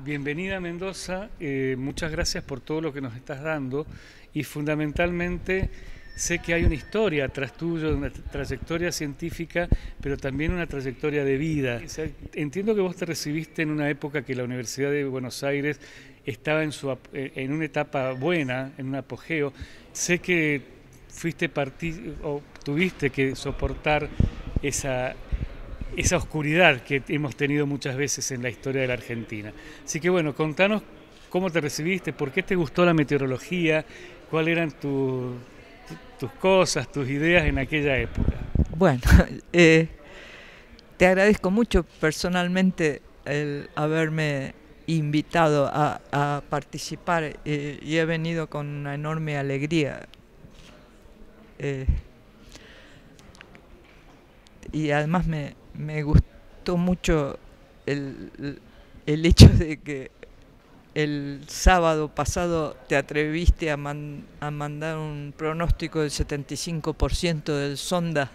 Bienvenida a Mendoza, muchas gracias por todo lo que nos estás dando y fundamentalmente sé que hay una historia tras tuyo, una trayectoria científica, pero también una trayectoria de vida. O sea, entiendo que vos te recibiste en una época que la Universidad de Buenos Aires estaba en una etapa buena, en un apogeo. Sé que o tuviste que soportar esa, esa oscuridad que hemos tenido muchas veces en la historia de la Argentina. Así que bueno, contanos cómo te recibiste, por qué te gustó la meteorología, cuáles eran tus cosas, tus ideas en aquella época. Bueno, te agradezco mucho personalmente el haberme invitado a participar y he venido con una enorme alegría. eh, y además me gustó mucho el hecho de que el sábado pasado te atreviste a mandar un pronóstico del 75% del Sonda,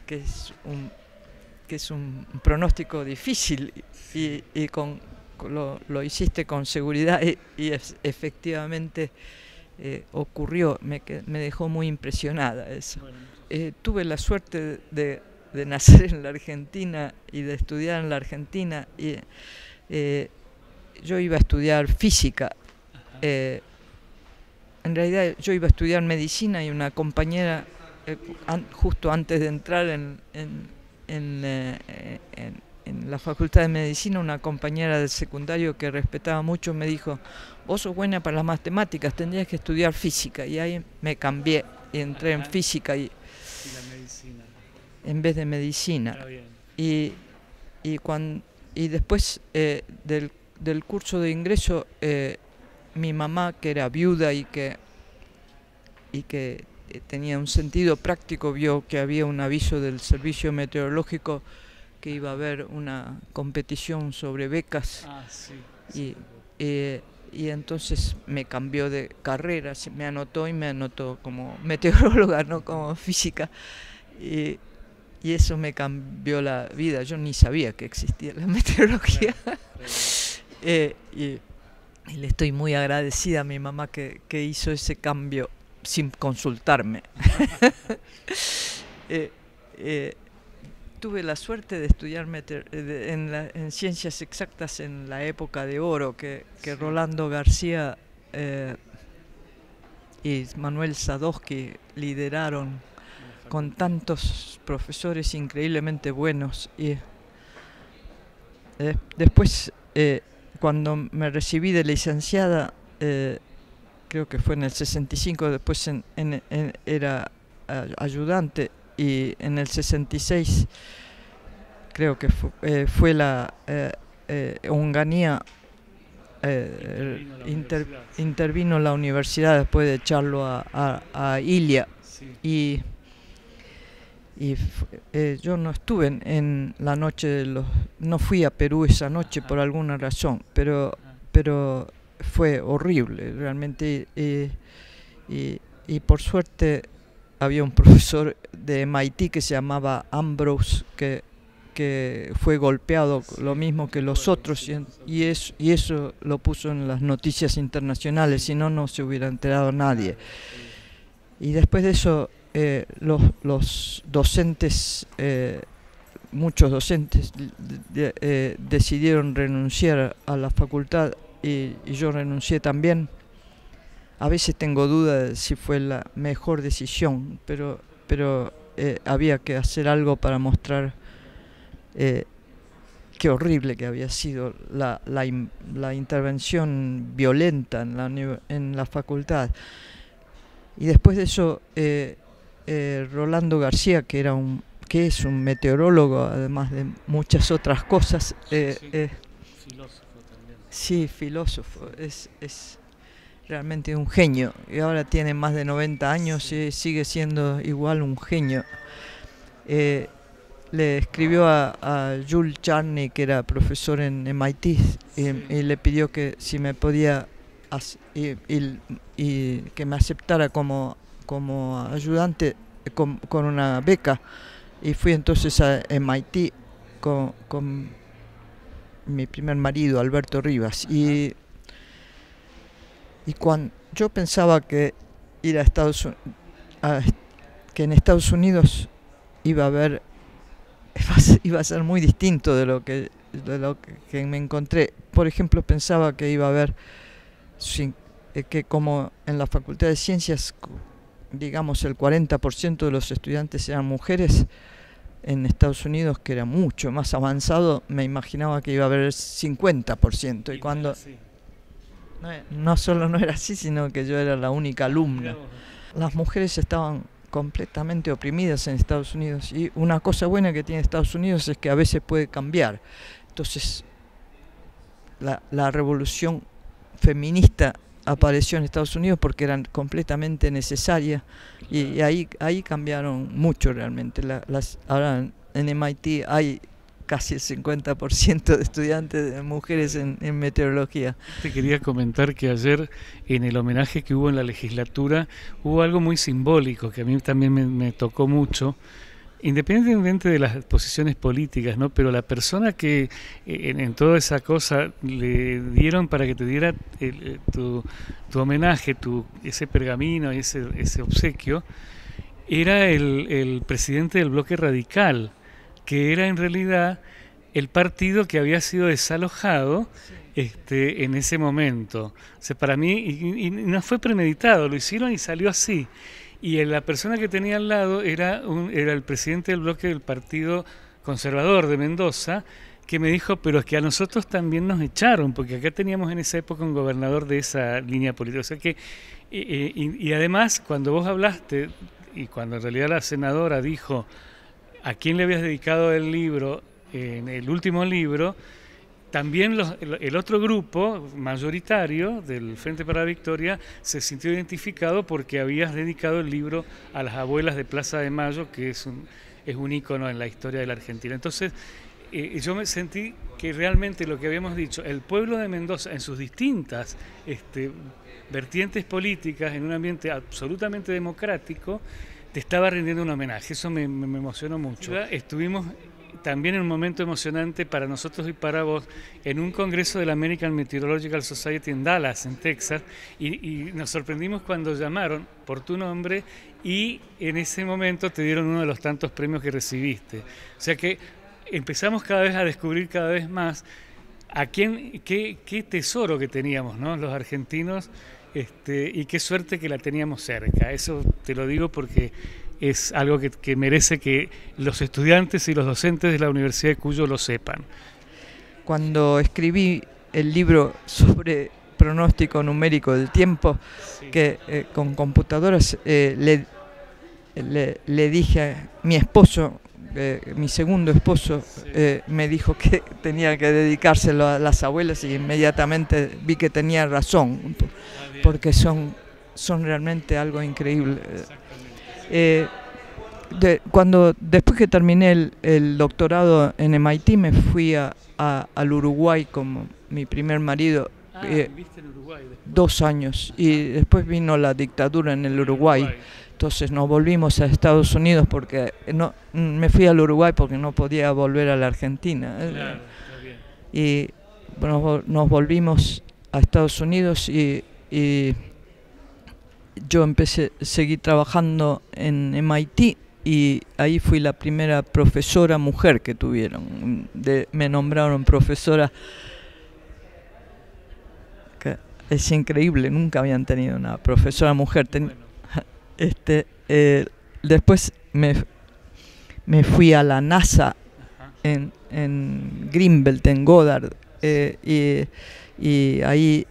que es un pronóstico difícil lo hiciste con seguridad efectivamente ocurrió. Me dejó muy impresionada eso. Bueno, Tuve la suerte de nacer en la Argentina y de estudiar en la Argentina y yo iba a estudiar física. ajá, eh, en realidad yo iba a estudiar medicina y una compañera, justo antes de entrar en, eh, en, en la facultad de medicina, una compañera del secundario que respetaba mucho me dijo: vos sos buena para las matemáticas, tendrías que estudiar física. Y ahí me cambié y entré en ajá, física y la medicina, en vez de medicina. está bien. Y, y, cuando, y después del curso de ingreso, mi mamá, que era viuda y que tenía un sentido práctico, vio que había un aviso del servicio meteorológico que iba a haber una competición sobre becas Ah, sí, sí, y, eh, y entonces me cambió de carrera, me anotó como meteoróloga, no como física. Y, y eso me cambió la vida. Yo ni sabía que existía la meteorología. claro, está bien. Y le estoy muy agradecida a mi mamá que hizo ese cambio sin consultarme. eh, eh, Tuve la suerte de estudiar en ciencias exactas en la época de oro que Sí, Rolando García y Manuel Sadowski lideraron en la con facultad. tantos profesores increíblemente buenos. Y después, cuando me recibí de licenciada, creo que fue en el 65, después era ayudante, y en el 66 creo que fue la Onganía, Intervino la universidad, sí. intervino la universidad después de echarlo a Ilia. Sí, Y, yo no estuve en la noche no fui a Perú esa noche por ajá, alguna razón, ajá, pero fue horrible realmente. Y, y por suerte había un profesor de MIT que se llamaba Ambrose, que fue golpeado lo sí, mismo que los recuerdo, otros, sí, nosotros. y eso lo puso en las noticias internacionales, Sí, si no, no se hubiera enterado nadie. claro, sí, Y después de eso, los docentes, muchos docentes, decidieron renunciar a la facultad, y yo renuncié también. A veces tengo dudas de si fue la mejor decisión, pero había que hacer algo para mostrar eh, qué horrible que había sido la intervención violenta en la facultad. Y después de eso, Rolando García, que es un meteorólogo, además de muchas otras cosas, sí, filósofo también. sí, filósofo, es realmente un genio. Y ahora tiene más de 90 años Sí, y sigue siendo igual un genio. Eh, Le escribió a Jules Charney, que era profesor en MIT, sí, y le pidió que si me podía y que me aceptara como ayudante con una beca. Y fui entonces a MIT con mi primer marido, Alberto Rivas. Y cuando yo pensaba que ir a que en Estados Unidos iba a ser muy distinto de lo que me encontré. Por ejemplo, pensaba que iba a haber, que como en la Facultad de Ciencias, digamos, el 40% de los estudiantes eran mujeres, en Estados Unidos, que era mucho más avanzado, me imaginaba que iba a haber el 50%. Y cuando no solo no era así, sino que yo era la única alumna. Las mujeres estaban completamente oprimidas en Estados Unidos, y una cosa buena que tiene Estados Unidos es que a veces puede cambiar. Entonces la revolución feminista apareció en Estados Unidos porque eran completamente necesarias, y ahí cambiaron mucho realmente. Ahora en MIT hay casi el 50% de estudiantes de mujeres en meteorología. Te quería comentar que ayer, en el homenaje que hubo en la legislatura, hubo algo muy simbólico que a mí también me tocó mucho, independientemente de las posiciones políticas, ¿no? Pero la persona que en toda esa cosa le dieron para que te diera tu homenaje, ese pergamino, ese obsequio, era el presidente del bloque radical, que era en realidad el partido que había sido desalojado en ese momento. O sea, para mí, y no fue premeditado, lo hicieron y salió así. Y la persona que tenía al lado era el presidente del bloque del Partido Conservador de Mendoza, que me dijo, pero es que a nosotros también nos echaron, porque acá teníamos en esa época un gobernador de esa línea política. O sea que, y además, cuando vos hablaste, y cuando en realidad la senadora dijo a quién le habías dedicado el libro, en el último libro, también el otro grupo mayoritario del Frente para la Victoria se sintió identificado porque habías dedicado el libro a las abuelas de Plaza de Mayo, que es un ícono en la historia de la Argentina. Entonces, yo me sentí que realmente lo que habíamos dicho, el pueblo de Mendoza en sus distintas vertientes políticas, en un ambiente absolutamente democrático, te estaba rindiendo un homenaje. Eso me emocionó mucho. Estuvimos también en un momento emocionante para nosotros y para vos, en un congreso de la American Meteorological Society en Dallas, en Texas, y nos sorprendimos cuando llamaron por tu nombre y en ese momento te dieron uno de los tantos premios que recibiste. O sea que empezamos cada vez a descubrir cada vez más qué tesoro que teníamos, ¿no? Los argentinos, y qué suerte que la teníamos cerca. Eso te lo digo porque es algo que merece que los estudiantes y los docentes de la Universidad de Cuyo lo sepan. Cuando escribí el libro sobre pronóstico numérico del tiempo, que con computadoras, le dije a mi esposo, mi segundo esposo, me dijo que tenía que dedicárselo a las abuelas, y inmediatamente vi que tenía razón, porque son realmente algo increíble. Después que terminé el doctorado en MIT, me fui al Uruguay con mi primer marido. ¿Viviste en Uruguay después? 2 años, y después vino la dictadura en el Uruguay. Entonces nos volvimos a Estados Unidos, porque me fui al Uruguay porque no podía volver a la Argentina. Claro, está bien. Y bueno, nos volvimos a Estados Unidos, y yo seguí trabajando en MIT, y ahí fui la primera profesora mujer que tuvieron. Me nombraron profesora, que es increíble, nunca habían tenido una profesora mujer. Después me fui a la NASA en Greenbelt, en Goddard, y ahí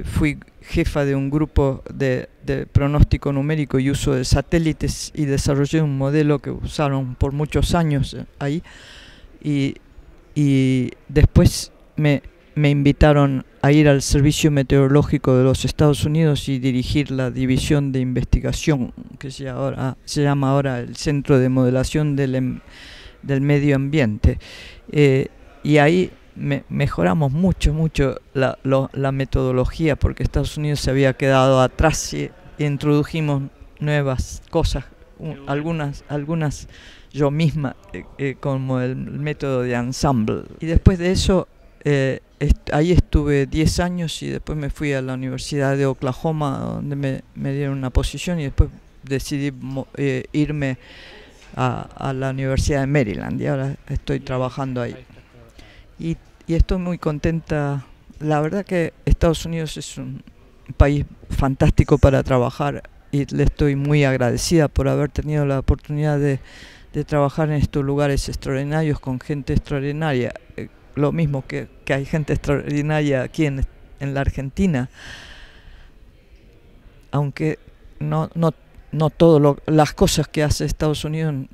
fui jefa de un grupo de pronóstico numérico y uso de satélites, y desarrollé un modelo que usaron por muchos años ahí, y después me invitaron a ir al Servicio Meteorológico de los Estados Unidos y dirigir la división de investigación, que se llama ahora el Centro de Modelación del Medio Ambiente, y ahí mejoramos mucho la metodología, porque Estados Unidos se había quedado atrás, y introdujimos nuevas cosas, algunas yo misma, como el método de ensemble. Y después de eso Ahí estuve 10 años y después me fui a la Universidad de Oklahoma, donde me dieron una posición, y después decidí irme a la Universidad de Maryland, y ahora estoy trabajando ahí. Y estoy muy contenta. La verdad que Estados Unidos es un país fantástico para trabajar, y le estoy muy agradecida por haber tenido la oportunidad de trabajar en estos lugares extraordinarios con gente extraordinaria. Lo mismo que hay gente extraordinaria aquí en la Argentina, aunque no todas las cosas que hace Estados Unidos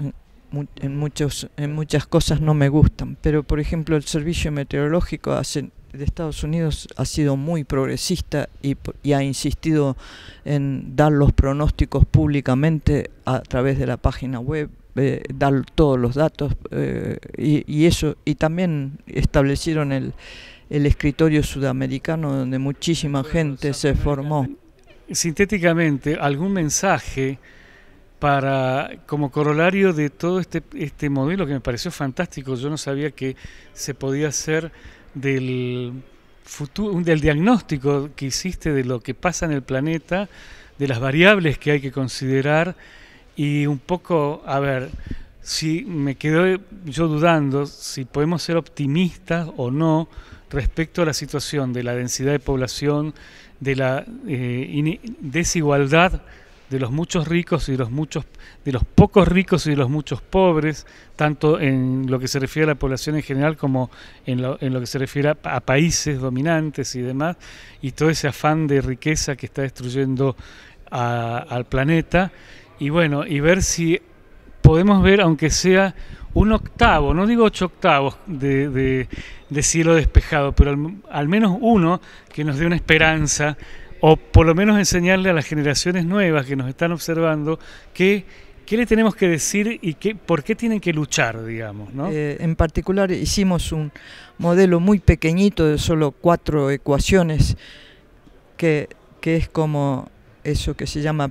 en muchas cosas no me gustan, pero por ejemplo el servicio meteorológico de Estados Unidos ha sido muy progresista y ha insistido en dar los pronósticos públicamente a través de la página web, dar todos los datos, y eso, y también establecieron el escritorio sudamericano, donde muchísima gente se formó. Sintéticamente, ¿algún mensaje como corolario de todo este modelo que me pareció fantástico? Yo no sabía que se podía hacer del diagnóstico que hiciste de lo que pasa en el planeta, de las variables que hay que considerar, y un poco, a ver, si me quedo yo dudando si podemos ser optimistas o no respecto a la situación de la densidad de población, de la desigualdad de los muchos ricos y de los pocos ricos y de los muchos pobres, tanto en lo que se refiere a la población en general como en lo que se refiere a países dominantes y demás, y todo ese afán de riqueza que está destruyendo al planeta. Y bueno, y ver si podemos ver, aunque sea un octavo, no digo 8 octavos de cielo despejado, pero al menos uno que nos dé una esperanza, o por lo menos enseñarle a las generaciones nuevas que nos están observando qué le tenemos que decir y por qué tienen que luchar, digamos, ¿no? En particular hicimos un modelo muy pequeñito de solo 4 ecuaciones, que es como eso que se llama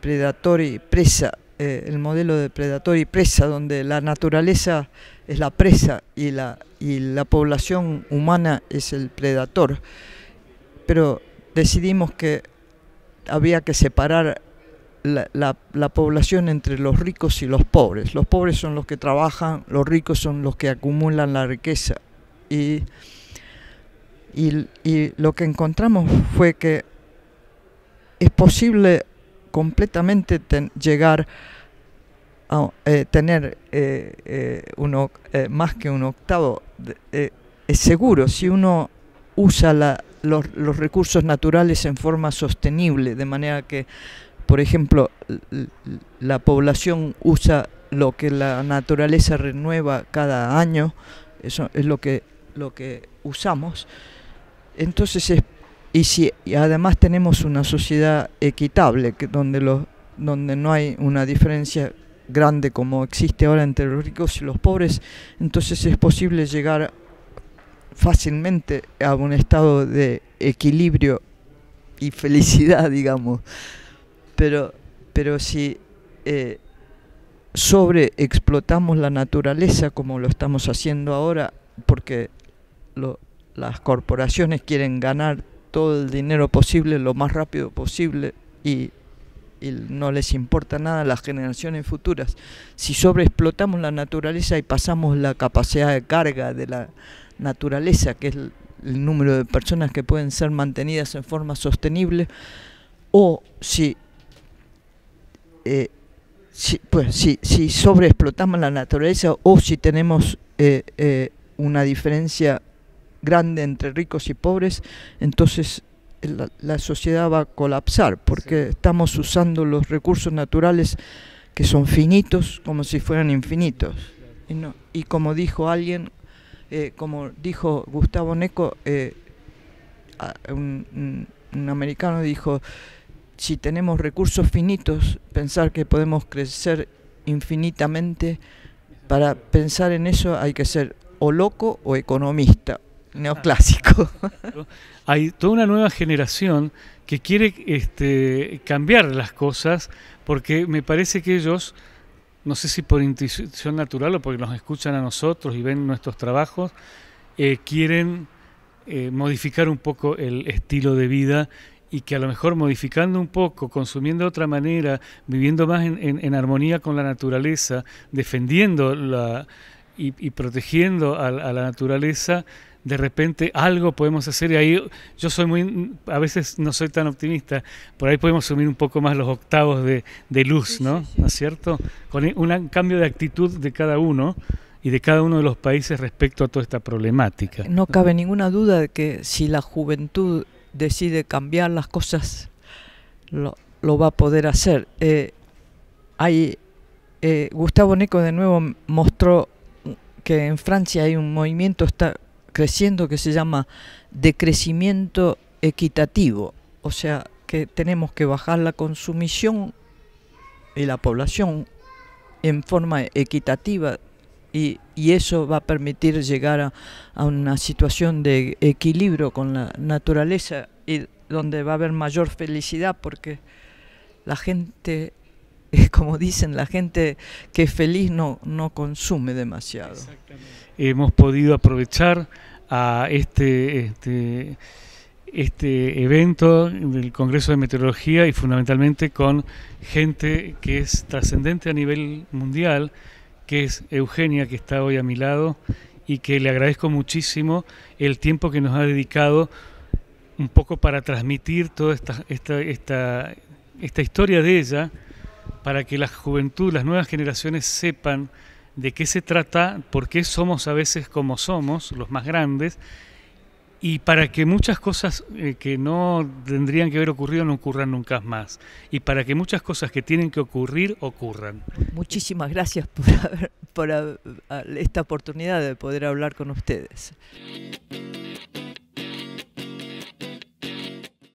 predador y presa, el modelo de predador y presa, donde la naturaleza es la presa y la población humana es el predador. Pero decidimos que había que separar la población entre los ricos y los pobres. Los pobres son los que trabajan, los ricos son los que acumulan la riqueza. Y lo que encontramos fue que es posible completamente llegar a tener más que un octavo. Es seguro si uno usa los recursos naturales en forma sostenible, de manera que, por ejemplo, la población usa lo que la naturaleza renueva cada año. Eso es lo que usamos. Entonces y además tenemos una sociedad equitable, donde no hay una diferencia grande como existe ahora entre los ricos y los pobres, entonces es posible llegar fácilmente a un estado de equilibrio y felicidad, digamos. Pero si sobreexplotamos la naturaleza, como lo estamos haciendo ahora, porque las corporaciones quieren ganar todo el dinero posible lo más rápido posible, y no les importa nada a las generaciones futuras. Si sobreexplotamos la naturaleza y pasamos la capacidad de carga de la naturaleza, que es el número de personas que pueden ser mantenidas en forma sostenible, o si sobreexplotamos la naturaleza, o si tenemos una diferencia grande entre ricos y pobres, entonces la sociedad va a colapsar, porque estamos usando los recursos naturales que son finitos como si fueran infinitos. Y como dijo alguien, como dijo Gustavo Neco, un americano dijo: si tenemos recursos finitos, pensar que podemos crecer infinitamente, para pensar en eso hay que ser o loco o economista neoclásico. Hay toda una nueva generación que quiere cambiar las cosas, porque me parece que ellos, no sé si por intuición natural o porque nos escuchan a nosotros y ven nuestros trabajos, quieren modificar un poco el estilo de vida y que a lo mejor modificando un poco, consumiendo de otra manera, viviendo más en armonía con la naturaleza, defendiendo y protegiendo a la naturaleza, de repente algo podemos hacer. Y ahí yo a veces no soy tan optimista, por ahí podemos asumir un poco más los octavos de luz, ¿no? ¿No es cierto? Con un cambio de actitud de cada uno y de cada uno de los países respecto a toda esta problemática. No cabe ninguna duda de que si la juventud decide cambiar las cosas, lo va a poder hacer. Gustavo Neco de nuevo mostró que en Francia hay un movimiento está creciendo que se llama decrecimiento equitativo, o sea que tenemos que bajar la consumición y la población en forma equitativa, y eso va a permitir llegar a una situación de equilibrio con la naturaleza y donde va a haber mayor felicidad, porque la gente, como dicen, la gente que es feliz no consume demasiado. Exactamente. Hemos podido aprovechar a este evento del Congreso de Meteorología y fundamentalmente con gente que es trascendente a nivel mundial, que es Eugenia, que está hoy a mi lado, y que le agradezco muchísimo el tiempo que nos ha dedicado un poco para transmitir toda esta historia de ella, para que la juventud, las nuevas generaciones sepan de qué se trata, por qué somos a veces como somos, los más grandes, y para que muchas cosas que no tendrían que haber ocurrido no ocurran nunca más, y para que muchas cosas que tienen que ocurrir, ocurran. Muchísimas gracias por esta oportunidad de poder hablar con ustedes.